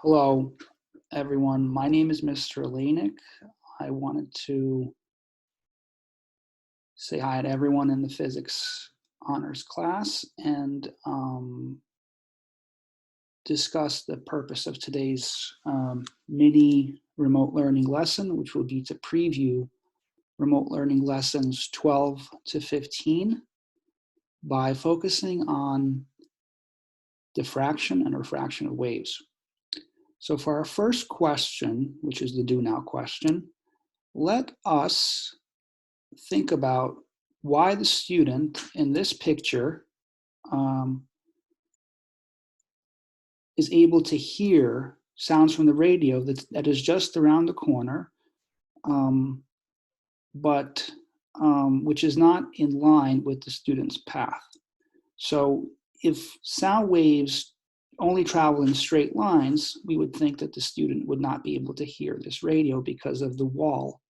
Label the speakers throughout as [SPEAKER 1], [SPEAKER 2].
[SPEAKER 1] Hello, everyone. My name is Mr. Lanik. I wanted to say hi to everyone in the physics honors class and discuss the purpose of today's mini remote learning lesson, which will be to preview remote learning lessons 12 to 15 by focusing on diffraction and refraction of waves. So for our first question, which is the do now question, let us think about why the student in this picture is able to hear sounds from the radio that is just around the corner, but which is not in line with the student's path. So if sound waves only travel in straight lines, we would think that the student would not be able to hear this radio because of the wall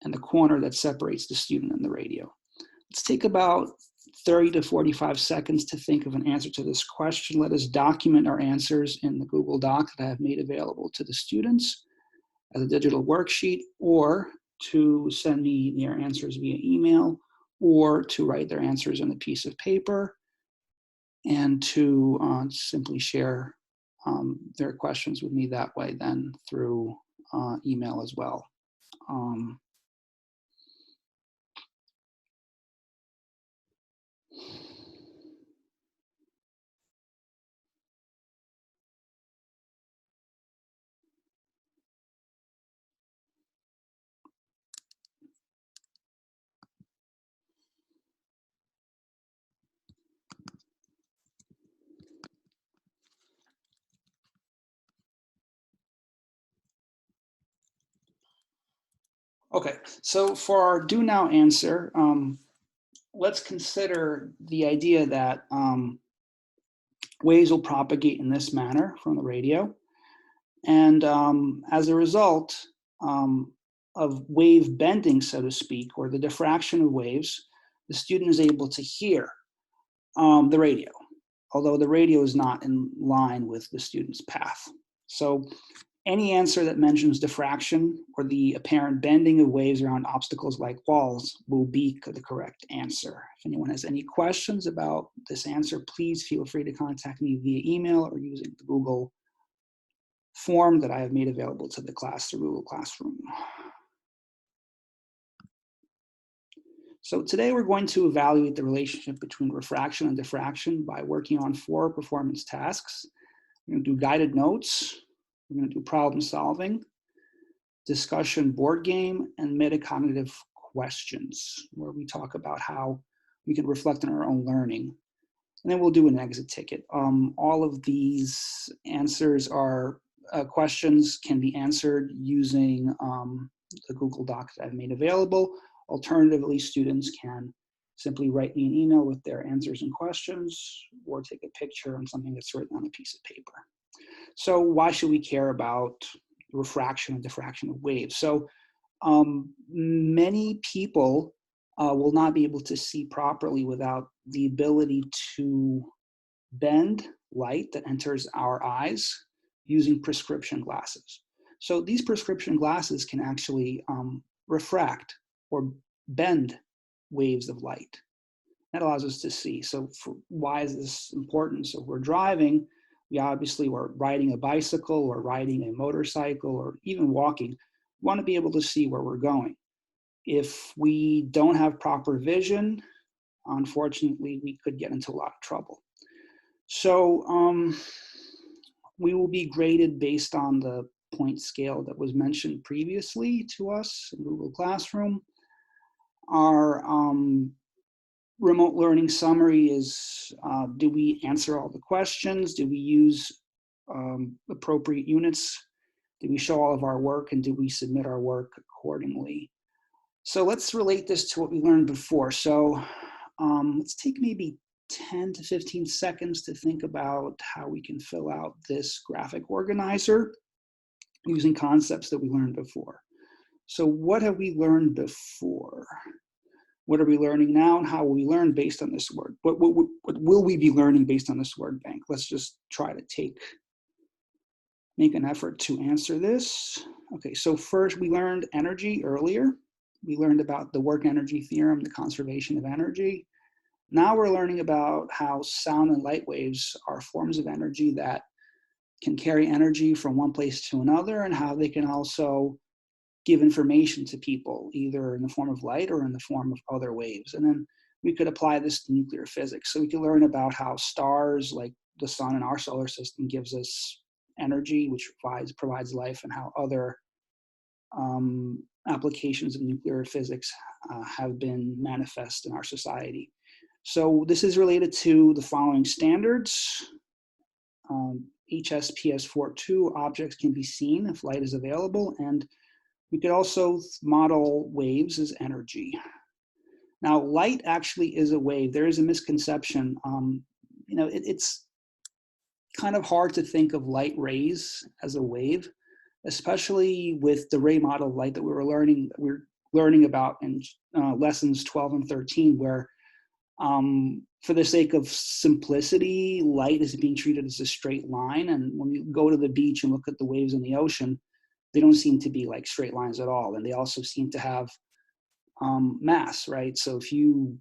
[SPEAKER 1] and the corner that separates the student and the radio. Let's take about 30 to 45 seconds to think of an answer to this question. Let us document our answers in the Google Doc that I have made available to the students as a digital worksheet, or to send me their answers via email, or to write their answers on a piece of paper, and to simply share their questions with me that way then through email as well. Okay, so for our do now answer, let's consider the idea that waves will propagate in this manner from the radio. And as a result of wave bending, so to speak, or the diffraction of waves, the student is able to hear the radio, although the radio is not in line with the student's path. So any answer that mentions diffraction or the apparent bending of waves around obstacles like walls will be the correct answer. If anyone has any questions about this answer, please feel free to contact me via email or using the Google form that I have made available to the class through Google Classroom. So today we're going to evaluate the relationship between refraction and diffraction by working on 4 performance tasks. We're going to do guided notes, we're going to do problem solving, discussion board game, and metacognitive questions, where we talk about how we can reflect on our own learning. And then we'll do an exit ticket. All of these answers are questions can be answered using the Google Doc that I've made available. Alternatively, students can simply write me an email with their answers and questions, or take a picture on something that's written on a piece of paper. So why should we care about refraction and diffraction of waves? So many people will not be able to see properly without the ability to bend light that enters our eyes using prescription glasses. So these prescription glasses can actually refract or bend waves of light. That allows us to see. So why is this important? So if we're driving, we're riding a bicycle or riding a motorcycle or even walking, we want to be able to see where we're going. If we don't have proper vision, unfortunately, we could get into a lot of trouble. So we will be graded based on the point scale that was mentioned previously to us in Google Classroom. Our remote learning summary is, do we answer all the questions? Do we use appropriate units? Do we show all of our work, and do we submit our work accordingly? So let's relate this to what we learned before. So let's take maybe 10 to 15 seconds to think about how we can fill out this graphic organizer using concepts that we learned before. So what have we learned before? What are we learning now, and how will we learn based on this word? What will we be learning based on this word bank? Let's just try to take make an effort to answer this. Okay, so first we learned energy earlier. We learned about the work energy theorem, the conservation of energy. Now we're learning about how sound and light waves are forms of energy that can carry energy from one place to another, and how they can also give information to people, either in the form of light or in the form of other waves. And then we could apply this to nuclear physics. So we could learn about how stars like the sun in our solar system gives us energy, which provides life, and how other applications of nuclear physics have been manifest in our society. So this is related to the following standards. HSPS 4.2, objects can be seen if light is available, and we could also model waves as energy. Now, light actually is a wave. There is a misconception. It's kind of hard to think of light rays as a wave, especially with the ray model of light that we're learning about in lessons 12 and 13, where for the sake of simplicity, light is being treated as a straight line. And when you go to the beach and look at the waves in the ocean, they don't seem to be like straight lines at all. And they also seem to have mass, right? So if you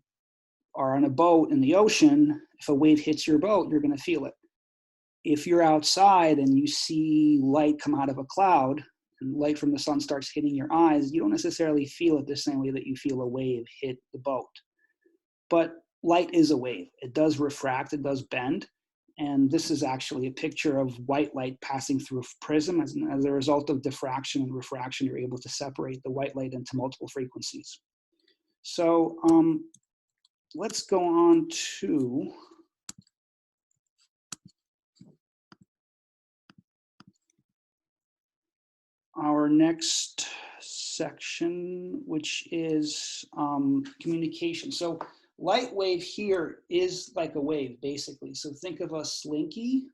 [SPEAKER 1] are on a boat in the ocean, if a wave hits your boat, you're going to feel it. If you're outside and you see light come out of a cloud and light from the sun starts hitting your eyes, you don't necessarily feel it the same way that you feel a wave hit the boat. But light is a wave. It does refract, it does bend. And this is actually a picture of white light passing through a prism. As a result of diffraction and refraction, you're able to separate the white light into multiple frequencies. So let's go on to our next section, which is communication. So light wave here is like a wave, basically. So think of a slinky.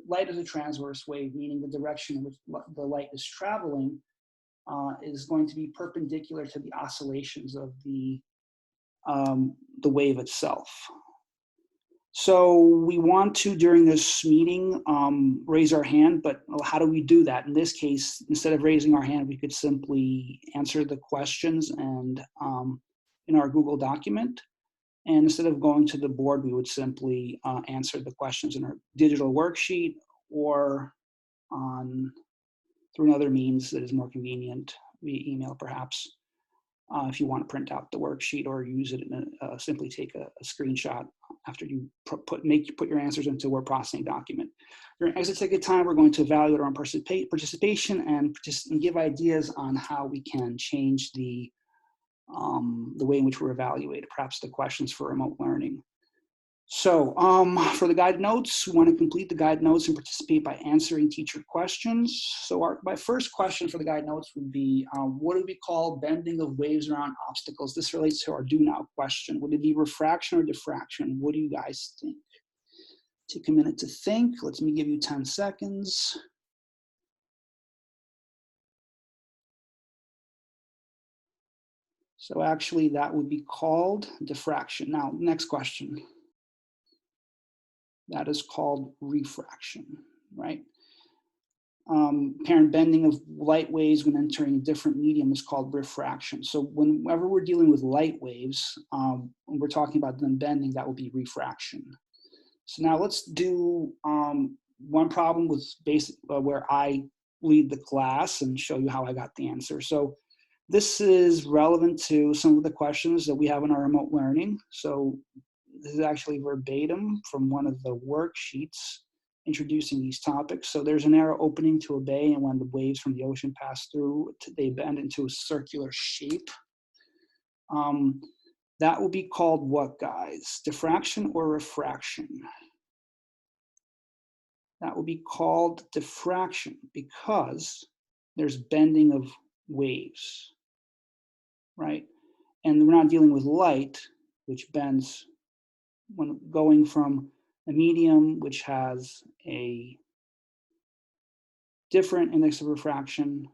[SPEAKER 1] Light is a transverse wave, meaning the direction in which the light is traveling is going to be perpendicular to the oscillations of the wave itself. So we want to, during this meeting, raise our hand, but how do we do that? In this case, instead of raising our hand, we could simply answer the questions and in our Google document. And instead of going to the board, we would simply answer the questions in our digital worksheet or through another means that is more convenient, via email perhaps. If you want to print out the worksheet or use it, simply take a screenshot after you put your answers into a word processing document. During exit ticket time, we're going to evaluate our own participation and give ideas on how we can change the way in which we're evaluated, perhaps the questions for remote learning. So for the guide notes, we want to complete the guide notes and participate by answering teacher questions. So my first question for the guide notes would be, what do we call bending of waves around obstacles? This relates to our do now question. Would it be refraction or diffraction? What do you guys think? Take a minute to think. Let me give you 10 seconds. So actually that would be called diffraction. Now, next question. That is called refraction, right? Apparent bending of light waves when entering a different medium is called refraction. So whenever we're dealing with light waves, when we're talking about them bending, that will be refraction. So now let's do one problem with basic where I lead the class and show you how I got the answer. So this is relevant to some of the questions that we have in our remote learning. So this is actually verbatim from one of the worksheets introducing these topics. So there's an arrow opening to a bay, and when the waves from the ocean pass through, they bend into a circular shape. That will be called what, guys? Diffraction or refraction? That will be called diffraction because there's bending of waves, right? And we're not dealing with light, which bends when going from a medium which has a different index of refraction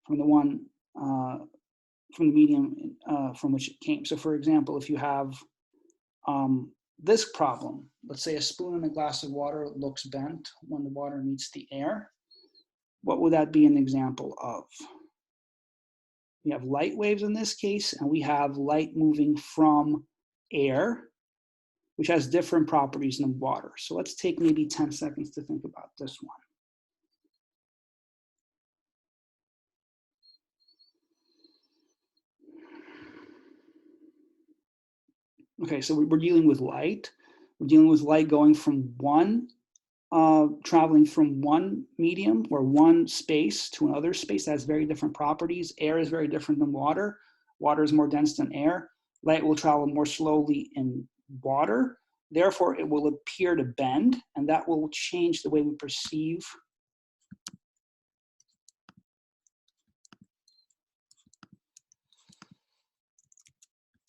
[SPEAKER 1] from the one from the medium from which it came. So for example, if you have this problem, let's say a spoon in a glass of water looks bent when the water meets the air. What would that be an example of? We have light waves in this case, and we have light moving from air, which has different properties than water. So let's take maybe 10 seconds to think about this one. Okay, so we're dealing with light. We're dealing with light going from traveling from one medium or one space to another space that has very different properties. Air is very different than water. Water is more dense than air. Light will travel more slowly in water. Therefore, it will appear to bend, and that will change the way we perceive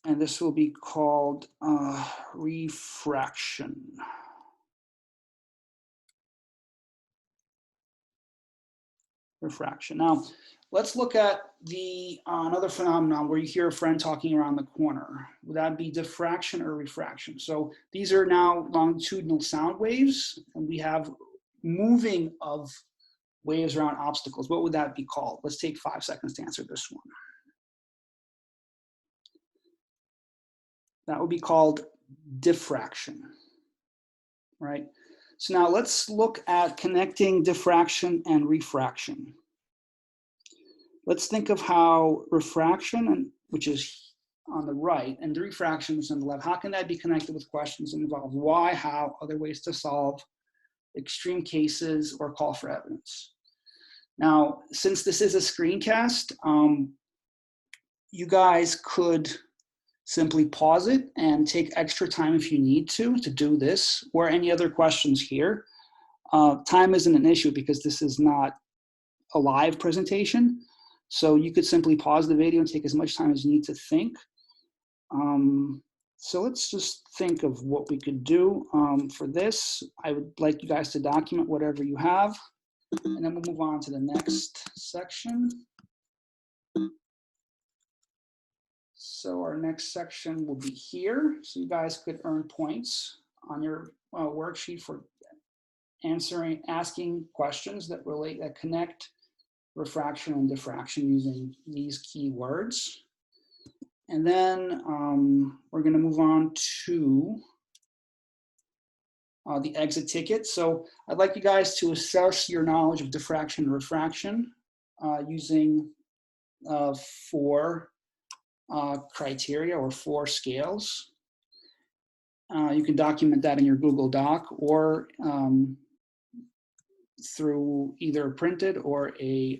[SPEAKER 1] and this will be called refraction. Refraction. Now, let's look at the another phenomenon where you hear a friend talking around the corner. Would that be diffraction or refraction? So these are now longitudinal sound waves, and we have moving of waves around obstacles. What would that be called? Let's take 5 seconds to answer this one. That would be called diffraction, right? So now let's look at connecting diffraction and refraction. Let's think of how refraction, which is on the right, and the refraction is on the left. How can that be connected with questions that involve why, how, other ways to solve, extreme cases, or call for evidence? Now, since this is a screencast, you guys could simply pause it and take extra time if you need to do this, or any other questions here. Time isn't an issue because this is not a live presentation. So you could simply pause the video and take as much time as you need to think. So let's just think of what we could do. For this, I would like you guys to document whatever you have, and then we'll move on to the next section. So our next section will be here. So you guys could earn points on your worksheet for asking questions that connect refraction and diffraction using these keywords. And then we're going to move on to the exit ticket. So I'd like you guys to assess your knowledge of diffraction and refraction using 4 criteria or 4 scales. You can document that in your Google Doc or through either a printed or a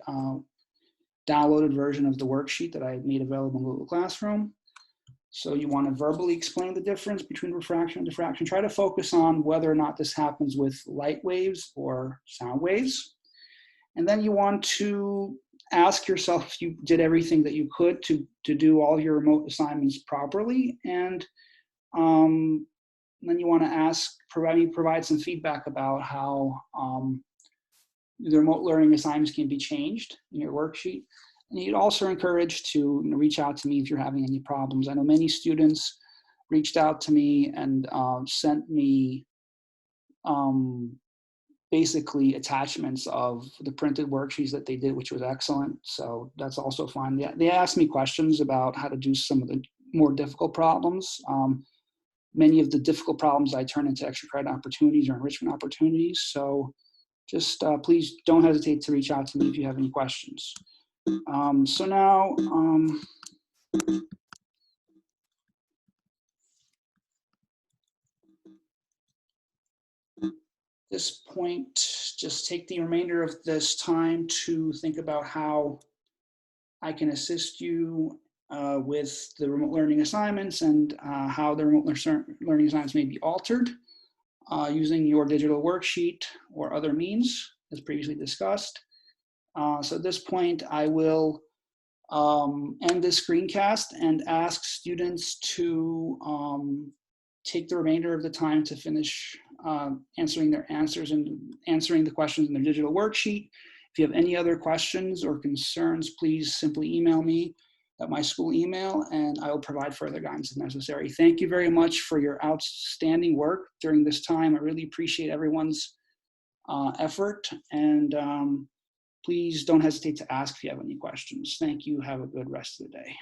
[SPEAKER 1] downloaded version of the worksheet that I made available in Google Classroom. So you want to verbally explain the difference between refraction and diffraction. Try to focus on whether or not this happens with light waves or sound waves. And then you want to ask yourself if you did everything that you could to do all your remote assignments properly. And then you want to provide some feedback about how the remote learning assignments can be changed in your worksheet. And you'd also encourage to reach out to me if you're having any problems. I know many students reached out to me and sent me basically attachments of the printed worksheets that they did, which was excellent. So that's also fine. They asked me questions about how to do some of the more difficult problems. Many of the difficult problems I turn into extra credit opportunities or enrichment opportunities. So just please don't hesitate to reach out to me if you have any questions. So now, this point, just take the remainder of this time to think about how I can assist you with the remote learning assignments and how the remote learning assignments may be altered using your digital worksheet or other means, as previously discussed. So at this point, I will end this screencast and ask students to take the remainder of the time to finish answering their answers and answering the questions in their digital worksheet. If you have any other questions or concerns, please simply email me at my school email, and I will provide further guidance if necessary. Thank you very much for your outstanding work during this time. I really appreciate everyone's effort, and please don't hesitate to ask if you have any questions. Thank you. Have a good rest of the day.